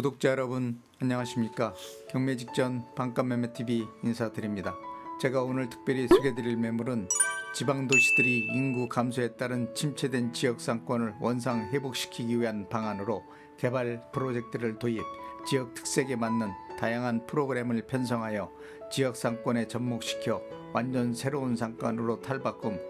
구독자 여러분 안녕하십니까. 경매 직전 반값매매TV 인사드립니다. 제가 오늘 특별히 소개드릴 매물은 지방도시들이 인구 감소에 따른 침체된 지역 상권을 원상 회복시키기 위한 방안으로 개발 프로젝트를 도입, 지역 특색에 맞는 다양한 프로그램을 편성하여 지역 상권에 접목시켜 완전 새로운 상권으로 탈바꿈,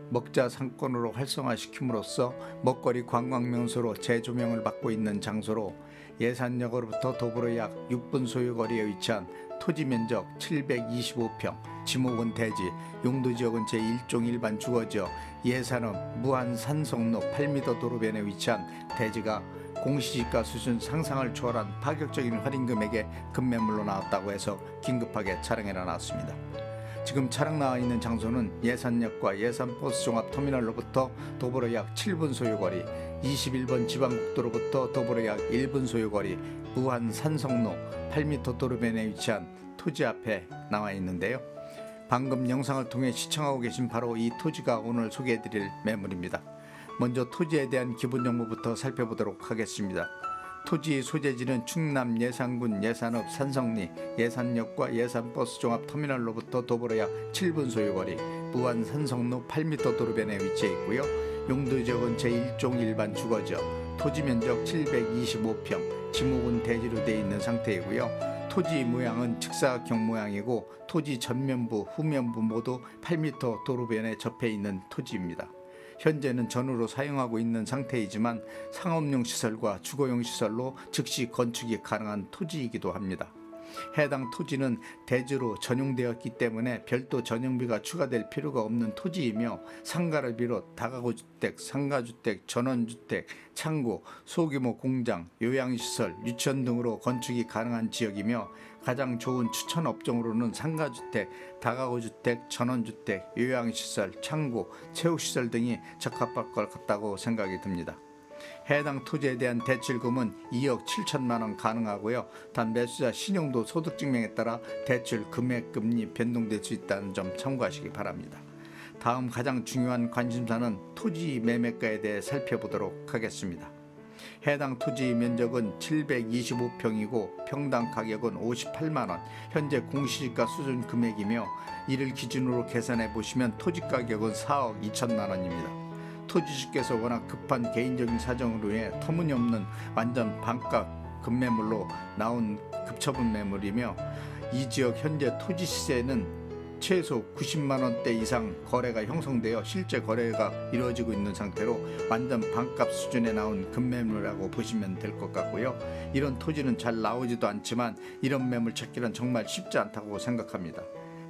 먹자 상권으로 활성화시킴으로써 먹거리 관광 명소로 재조명을 받고 있는 장소로 예산역으로부터 도보로 약 6분 소요거리에 위치한 토지 면적 725평, 지목은 대지, 용도지역은 제1종 일반 주거지역, 예산업 무한 산성로 8m 도로변에 위치한 대지가 공시지가 수준 상상을 초월한 파격적인 할인 금액에 급매물로 나왔다고 해서 긴급하게 촬영해 놨습니다. 지금 차량 나와 있는 장소는 예산역과 예산버스 종합터미널로부터 도보로 약 7분 소요거리, 21번 지방국도로부터 도보로 약 1분 소요거리, 무한 산성로 8m 도로변에 위치한 토지 앞에 나와 있는데요. 방금 영상을 통해 시청하고 계신 바로 이 토지가 오늘 소개해드릴 매물입니다. 먼저 토지에 대한 기본 정보부터 살펴보도록 하겠습니다. 토지 소재지는 충남 예산군 예산읍 산성리, 예산역과 예산버스 종합터미널로부터 도보로 약 7분 소요거리, 무한 산성로 8m 도로변에 위치해 있고요. 용도지역은 제1종 일반 주거지역, 토지 면적 725평, 지목은 대지로 되어 있는 상태이고요. 토지 모양은 직사각형 모양이고 토지 전면부, 후면부 모두 8m 도로변에 접해 있는 토지입니다. 현재는 전으로 사용하고 있는 상태이지만 상업용 시설과 주거용 시설로 즉시 건축이 가능한 토지이기도 합니다. 해당 토지는 대지로 전용되었기 때문에 별도 전용비가 추가될 필요가 없는 토지이며 상가를 비롯 다가구주택, 상가주택, 전원주택, 창고, 소규모 공장, 요양시설, 유치원 등으로 건축이 가능한 지역이며 가장 좋은 추천 업종으로는 상가주택, 다가구주택, 전원주택, 요양시설, 창고, 체육시설 등이 적합할 것 같다고 생각이 듭니다. 해당 토지에 대한 대출금은 2억 7천만 원 가능하고요. 단 매수자 신용도 소득증명에 따라 대출 금액 금리 변동될 수 있다는 점 참고하시기 바랍니다. 다음 가장 중요한 관심사는 토지 매매가에 대해 살펴보도록 하겠습니다. 해당 토지 면적은 725평이고 평당 가격은 58만 원, 현재 공시지가 수준 금액이며 이를 기준으로 계산해 보시면 토지 가격은 4억 2천만 원입니다. 토지주께서 워낙 급한 개인적인 사정으로 인해 터무니없는 완전 반값 급매물로 나온 급처분 매물이며 이 지역 현재 토지 시세는 최소 90만 원대 이상 거래가 형성되어 실제 거래가 이루어지고 있는 상태로 완전 반값 수준에 나온 급매물이라고 보시면 될 것 같고요. 이런 토지는 잘 나오지도 않지만 이런 매물 찾기는 정말 쉽지 않다고 생각합니다.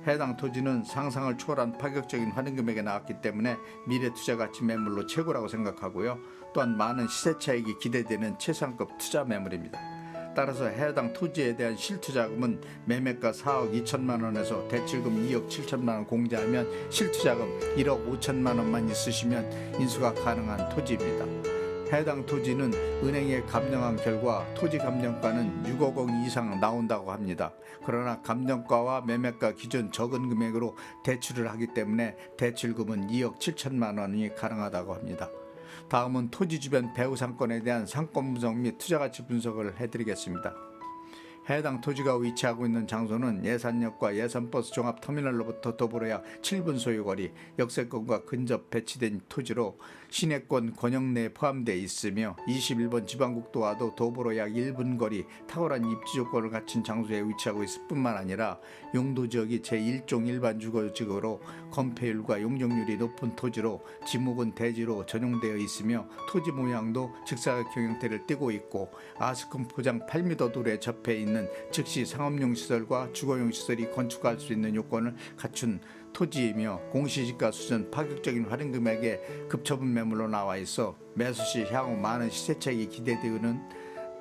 해당 토지는 상상을 초월한 파격적인 할인 금액에 나왔기 때문에 미래 투자 가치 매물로 최고라고 생각하고요. 또한 많은 시세 차익이 기대되는 최상급 투자 매물입니다. 따라서 해당 토지에 대한 실투자금은 매매가 4억 2천만 원에서 대출금 2억 7천만 원 공제하면 실투자금 1억 5천만 원만 있으시면 인수가 가능한 토지입니다. 해당 토지는 은행에 감정한 결과 토지 감정가는 6억 원 이상 나온다고 합니다. 그러나 감정가와 매매가 기준 적은 금액으로 대출을 하기 때문에 대출금은 2억 7천만 원이 가능하다고 합니다. 다음은 토지 주변 배후 상권에 대한 상권 분석 및 투자가치 분석을 해드리겠습니다. 해당 토지가 위치하고 있는 장소는 예산역과 예산버스 종합터미널로부터 도보로 약 7분 소요거리, 역세권과 근접 배치된 토지로 시내권 권역 내에 포함되어 있으며 21번 지방국도와도 도보로 약 1분 거리, 탁월한 입지 조건을 갖춘 장소에 위치하고 있을 뿐만 아니라 용도지역이 제1종 일반 주거지역으로 건폐율과 용적률이 높은 토지로 지목은 대지로 전용되어 있으며 토지 모양도 직사각형 형태를 띠고 있고 아스콘 포장 8m 도로에 접해 있는 즉시 상업용 시설과 주거용 시설이 건축할 수 있는 요건을 갖춘 토지이며 공시지가 수준 파격적인 할인 금액에 급처분 매물로 나와 있어 매수 시 향후 많은 시세차익이 기대되는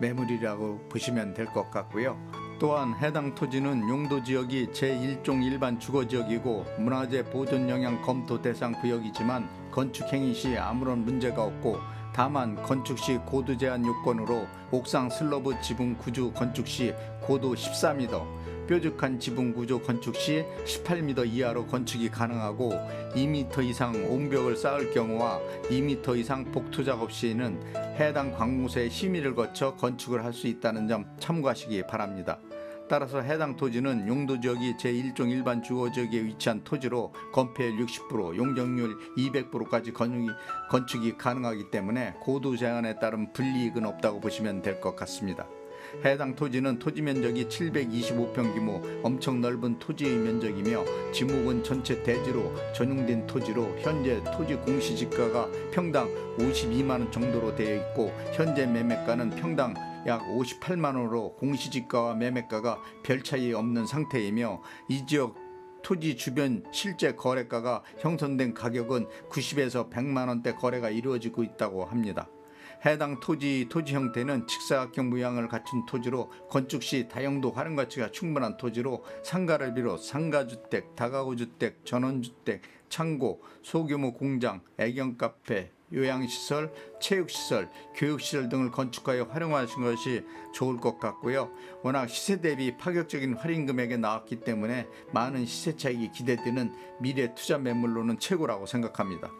매물이라고 보시면 될 것 같고요. 또한 해당 토지는 용도지역이 제1종 일반 주거지역이고 문화재 보존 영향 검토 대상 구역이지만 건축행위 시 아무런 문제가 없고 다만 건축 시 고도 제한 요건으로 옥상 슬러브 지붕 구조 건축 시 고도 14m, 뾰족한 지붕 구조 건축 시 18m 이하로 건축이 가능하고 2m 이상 옹벽을 쌓을 경우와 2m 이상 복토 작업 시에는 해당 관공서의 심의를 거쳐 건축을 할 수 있다는 점 참고하시기 바랍니다. 따라서 해당 토지는 용도지역이 제1종 일반 주거지역에 위치한 토지로 건폐율 60%, 용적률 200%까지 건축이 가능하기 때문에 고도 제한에 따른 불이익은 없다고 보시면 될 것 같습니다. 해당 토지는 토지 면적이 725평 규모 엄청 넓은 토지의 면적이며 지목은 전체 대지로 전용된 토지로 현재 토지 공시지가가 평당 52만원 정도로 되어 있고 현재 매매가는 평당 약 58만원으로 공시지가와 매매가가 별 차이 없는 상태이며 이 지역 토지 주변 실제 거래가가 형성된 가격은 90에서 100만원대 거래가 이루어지고 있다고 합니다. 해당 토지 형태는 직사각형 모양을 갖춘 토지로 건축 시 다용도 활용 가치가 충분한 토지로 상가를 비롯 상가주택, 다가구주택, 전원주택, 창고, 소규모 공장, 애견 카페, 요양시설, 체육시설, 교육시설 등을 건축하여 활용하신 것이 좋을 것 같고요. 워낙 시세 대비 파격적인 할인 금액에 나왔기 때문에 많은 시세 차익이 기대되는 미래 투자 매물로는 최고라고 생각합니다.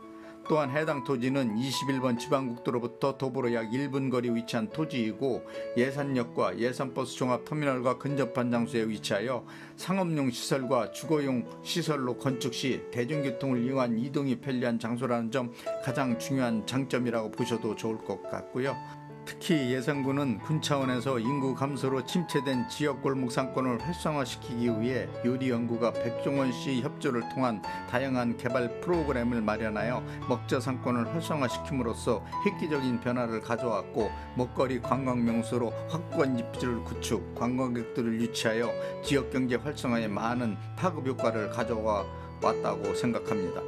또한 해당 토지는 21번 지방국도로부터 도보로 약 1분 거리 위치한 토지이고 예산역과 예산버스 종합터미널과 근접한 장소에 위치하여 상업용 시설과 주거용 시설로 건축 시 대중교통을 이용한 이동이 편리한 장소라는 점 가장 중요한 장점이라고 보셔도 좋을 것 같고요. 특히 예산군은 군 차원에서 인구 감소로 침체된 지역 골목 상권을 활성화시키기 위해 요리연구가 백종원 씨 협조를 통한 다양한 개발 프로그램을 마련하여 먹자 상권을 활성화시킴으로써 획기적인 변화를 가져왔고 먹거리 관광 명소로 확고한 입지를 구축, 관광객들을 유치하여 지역 경제 활성화에 많은 파급 효과를 가져와 왔다고 생각합니다.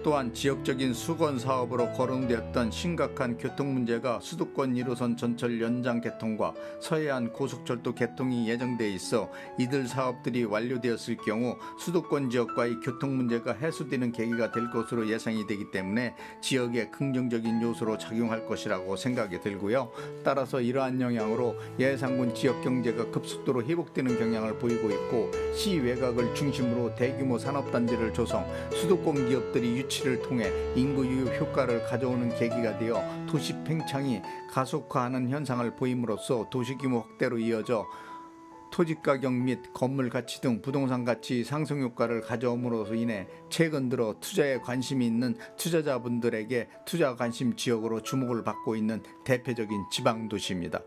또한 지역적인 수건 사업으로 거론되었던 심각한 교통 문제가 수도권 1호선 전철 연장 개통과 서해안 고속철도 개통이 예정돼 있어 이들 사업들이 완료되었을 경우 수도권 지역과의 교통 문제가 해소되는 계기가 될 것으로 예상이 되기 때문에 지역에 긍정적인 요소로 작용할 것이라고 생각이 들고요. 따라서 이러한 영향으로 예산군 지역 경제가 급속도로 회복되는 경향을 보이고 있고 시 외곽을 중심으로 대규모 산업단지를 조성, 수도권 기업들이 유치를 통해 인구 유입 효과를 가져오는 계기가 되어 도시 팽창이 가속화하는 현상을 보임으로써 도시 규모 확대로 이어져 토지 가격 및 건물 가치 등 부동산 가치 상승 효과를 가져옴으로 인해 최근 들어 투자에 관심이 있는 투자자분들에게 투자 관심 지역으로 주목을 받고 있는 대표적인 지방 도시입니다.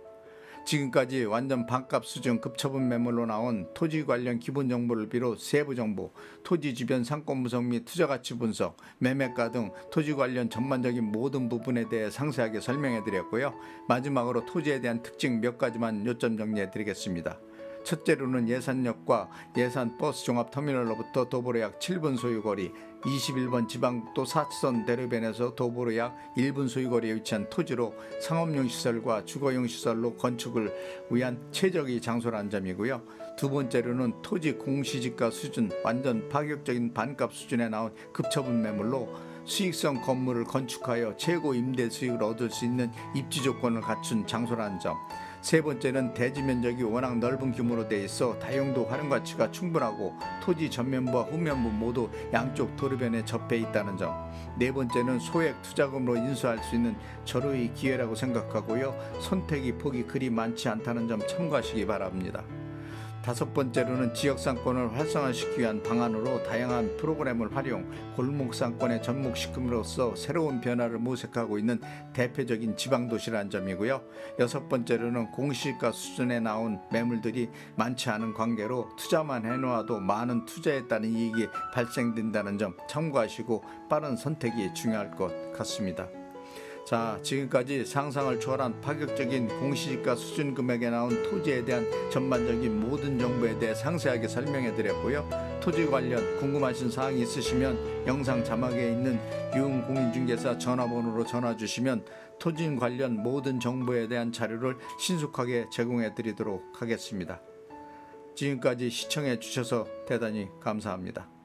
지금까지 완전 반값 수준 급처분 매물로 나온 토지 관련 기본 정보를 비롯 세부 정보, 토지 주변 상권 분석 및 투자 가치 분석, 매매가 등 토지 관련 전반적인 모든 부분에 대해 상세하게 설명해 드렸고요. 마지막으로 토지에 대한 특징 몇 가지만 요점 정리해 드리겠습니다. 첫째로는 예산역과 예산버스 종합터미널로부터 도보로 약 7분 소유거리, 21번 지방국도 4차선 대로변에서 도보로 약 1분 소유거리에 위치한 토지로 상업용 시설과 주거용 시설로 건축을 위한 최적의 장소라는 점이고요. 두 번째로는 토지 공시지가 수준 완전 파격적인 반값 수준에 나온 급처분 매물로 수익성 건물을 건축하여 최고 임대 수익을 얻을 수 있는 입지 조건을 갖춘 장소라는 점. 세 번째는 대지 면적이 워낙 넓은 규모로 돼 있어 다용도 활용 가치가 충분하고 토지 전면부와 후면부 모두 양쪽 도로변에 접해 있다는 점. 네 번째는 소액 투자금으로 인수할 수 있는 절호의 기회라고 생각하고요. 선택의 폭이 그리 많지 않다는 점 참고하시기 바랍니다. 다섯 번째로는 지역 상권을 활성화시키기 위한 방안으로 다양한 프로그램을 활용, 골목 상권에 접목시킴으로써 새로운 변화를 모색하고 있는 대표적인 지방도시라는 점이고요. 여섯 번째로는 공시지가 수준에 나온 매물들이 많지 않은 관계로 투자만 해놓아도 많은 투자에 따른 이익이 발생된다는 점 참고하시고 빠른 선택이 중요할 것 같습니다. 자, 지금까지 상상을 초월한 파격적인 공시지가 수준 금액에 나온 토지에 대한 전반적인 모든 정보에 대해 상세하게 설명해 드렸고요. 토지 관련 궁금하신 사항이 있으시면 영상 자막에 있는 유흥공인중개사 전화번호로 전화 주시면 토지 관련 모든 정보에 대한 자료를 신속하게 제공해 드리도록 하겠습니다. 지금까지 시청해 주셔서 대단히 감사합니다.